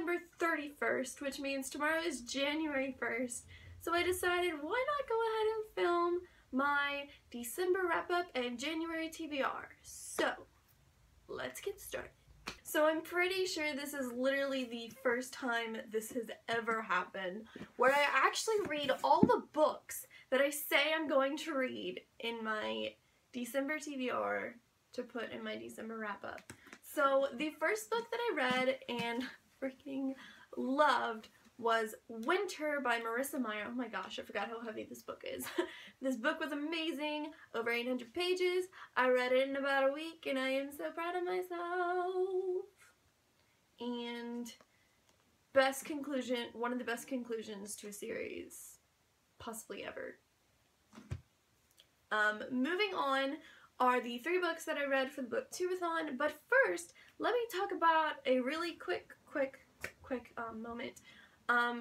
December 31st, which means tomorrow is January 1st. So I decided, why not go ahead and film my December wrap-up and January TBR. So, let's get started. So I'm pretty sure this is literally the first time this has ever happened, where I actually read all the books that I say I'm going to read in my December TBR to put in my December wrap-up. So the first book that I read and freaking loved was Winter by Marissa Meyer. Oh my gosh, I forgot how heavy this book is. This book was amazing, over 800 pages. I read it in about a week and I am so proud of myself. And best conclusion, one of the best conclusions to a series possibly ever. Moving on are the 3 books that I read for the booktubeathon, but first let me talk about a really quick moment.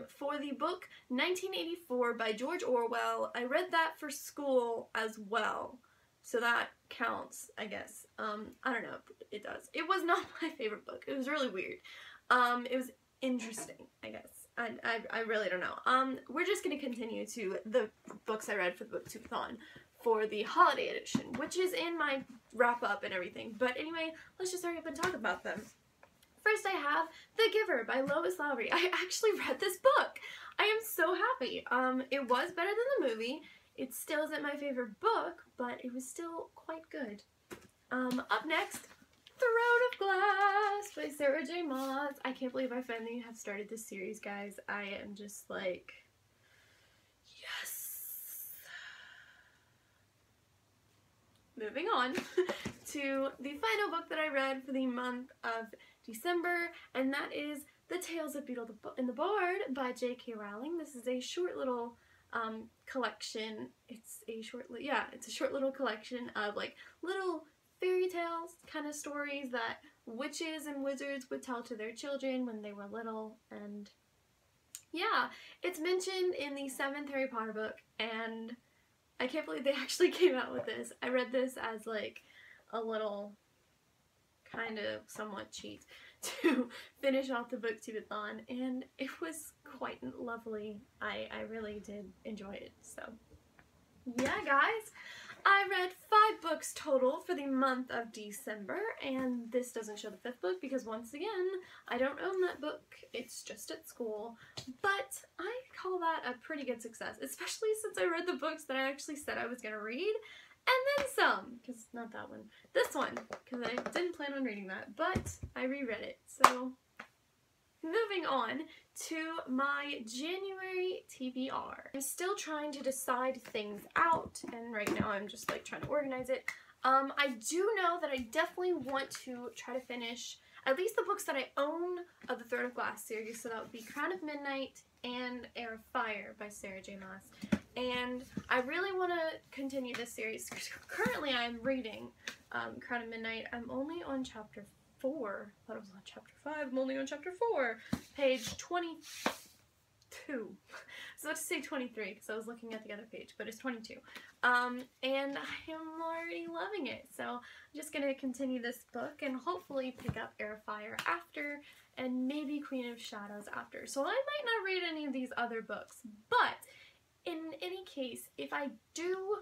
For the book 1984 by George Orwell, I read that for school as well, so that counts, I guess. I don't know if it does. It was not my favorite book. It was really weird. It was interesting, I guess. I really don't know. We're just going to continue to the books I read for the booktubeathon for the holiday edition, which is in my wrap-up and everything. But anyway, let's just hurry up and talk about them. First I have The Giver by Lois Lowry. I actually read this book. I am so happy. It was better than the movie. It still isn't my favorite book, but it was still quite good. Up next, Throne of Glass by Sarah J. Maas. I can't believe I finally have started this series, guys. I am just like, yes. Moving on to the final book that I read for the month of December, and that is The Tales of Beetle and the Bard by J.K. Rowling. This is a short little collection. It's a short little collection of like little fairy tales kind of stories that witches and wizards would tell to their children when they were little. And yeah, it's mentioned in the 7th Harry Potter book, and I can't believe they actually came out with this. I read this as like a little kind of somewhat cheat to finish off the booktubeathon, and it was quite lovely. I really did enjoy it. So yeah, guys, I read 5 books total for the month of December, and this doesn't show the 5th book because once again I don't own that book. It's just at school, but I call that a pretty good success, especially since I read the books that I actually said I was gonna read. And then some, because not that one, this one, because I didn't plan on reading that, but I reread it. So, moving on to my January TBR. I'm still trying to decide things out, and right now I'm just like trying to organize it. I do know that I definitely want to try to finish at least the books that I own of the Throne of Glass series, so that would be Crown of Midnight and Heir of Fire by Sarah J. Maas. And I really want to continue this series. Currently I'm reading Crown of Midnight. I'm only on chapter 4. I thought it was on chapter 5. I'm only on chapter 4. Page 22. So I have to say 23 because I was looking at the other page, but it's 22. And I am already loving it. So I'm just going to continue this book and hopefully pick up Heir of Fire after, and maybe Queen of Shadows after. So I might not read any of these other books, but in any case, if I do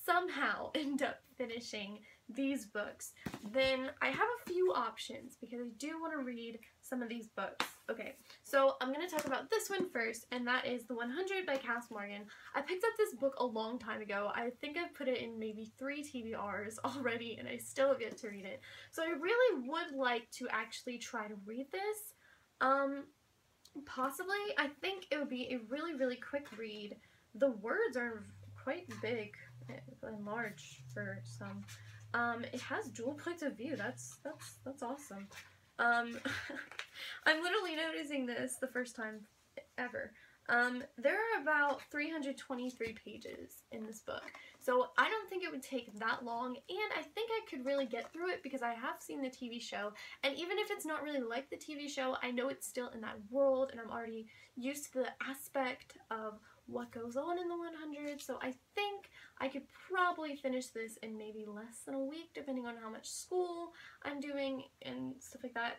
somehow end up finishing these books, then I have a few options because I do want to read some of these books. Okay, so I'm going to talk about this one first, and that is The 100 by Cass Morgan. I picked up this book a long time ago. I think I've put it in maybe 3 TBRs already, and I still have yet to read it. So I really would like to actually try to read this. Possibly. I think it would be a really, really quick read. The words are quite big and large for some. It has dual points of view. That's awesome. I'm literally noticing this the first time ever. There are about 323 pages in this book, so I don't think it would take that long, and I think I could really get through it because I have seen the TV show, and even if it's not really like the TV show, I know it's still in that world, and I'm already used to the aspect of what goes on in the 100, so I think I could probably finish this in maybe less than a week, depending on how much school I'm doing and stuff like that.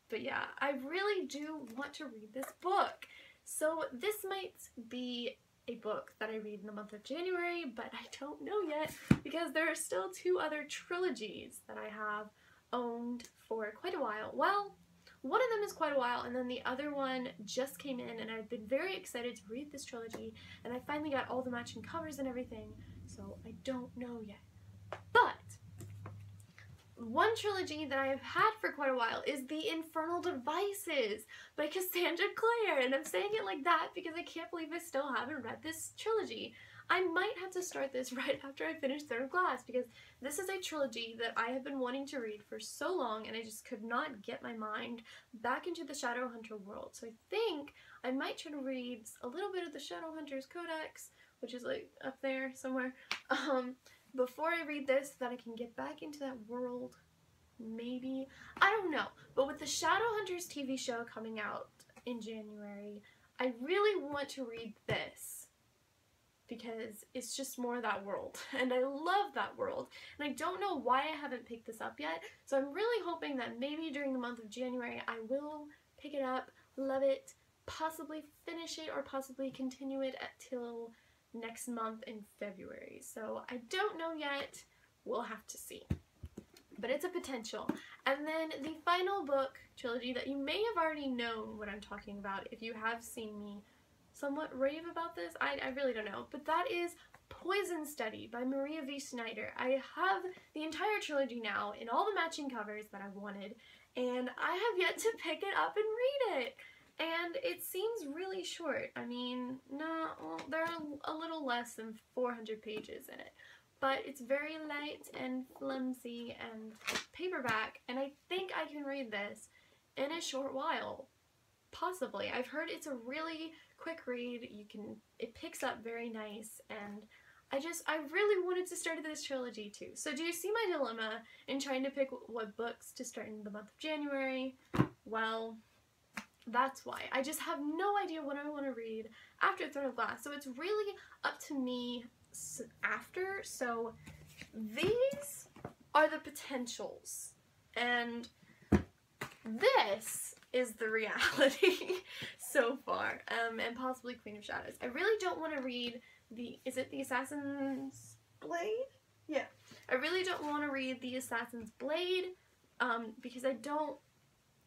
But yeah, I really do want to read this book. So this might be a book that I read in the month of January, but I don't know yet because there are still 2 other trilogies that I have owned for quite a while. Well, one of them is quite a while, and then the other one just came in, and I've been very excited to read this trilogy, and I finally got all the matching covers and everything, so I don't know yet. But one trilogy that I have had for quite a while is the Infernal Devices by Cassandra Clare, and I'm saying it like that because I can't believe I still haven't read this trilogy. I might have to start this right after I finish third class because this is a trilogy that I have been wanting to read for so long, and I just could not get my mind back into the Shadowhunter world. So I think I might try to read a little bit of the Shadowhunters Codex, which is like up there somewhere, before I read this, so that I can get back into that world. Maybe, I don't know, but with the Shadowhunters TV show coming out in January, I really want to read this because it's just more of that world, and I love that world, and I don't know why I haven't picked this up yet, so I'm really hoping that maybe during the month of January I will pick it up, love it, possibly finish it, or possibly continue it till next month in February. So I don't know yet, we'll have to see. But it's a potential. And then the final book trilogy that you may have already known what I'm talking about if you have seen me somewhat rave about this, I really don't know, but that is Poison Study by Maria V. Snyder. I have the entire trilogy now in all the matching covers that I wanted, and I have yet to pick it up and read it. And it seems really short. I mean, no, well, there are a little less than 400 pages in it. But it's very light and flimsy and paperback, and I think I can read this in a short while. Possibly. I've heard it's a really quick read. It picks up very nice, and I really wanted to start this trilogy too. So do you see my dilemma in trying to pick what books to start in the month of January? Well, that's why. I just have no idea what I want to read after third class, so it's really up to me after. So these are the potentials, and this is the reality so far, and possibly Queen of Shadows. I really don't want to read is it the Assassin's Blade? Yeah. I really don't want to read the Assassin's Blade, because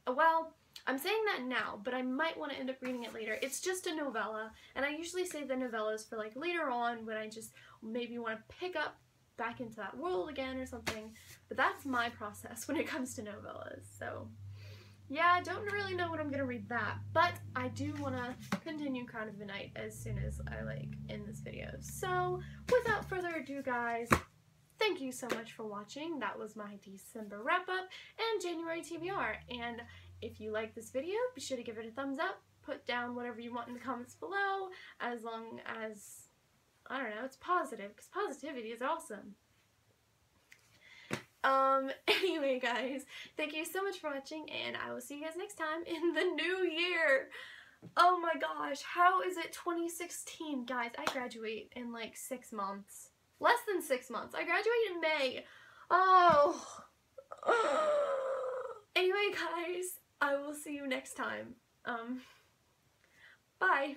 well, I'm saying that now, but I might want to end up reading it later. It's just a novella, and I usually save the novellas for like later on when I just maybe want to pick up back into that world again or something. But that's my process when it comes to novellas. So yeah, I don't really know when I'm gonna read that, but I do want to continue Crown of the Night as soon as I end this video. So without further ado, guys, thank you so much for watching. That was my December wrap-up and January TBR. And if you like this video, be sure to give it a thumbs up. Put down whatever you want in the comments below, as long as, I don't know, it's positive, because positivity is awesome. Anyway, guys, thank you so much for watching, and I will see you guys next time in the new year. Oh my gosh, how is it 2016? Guys, I graduate in like 6 months. Less than 6 months. I graduate in May. Oh. Anyway, guys, I will see you next time. Bye.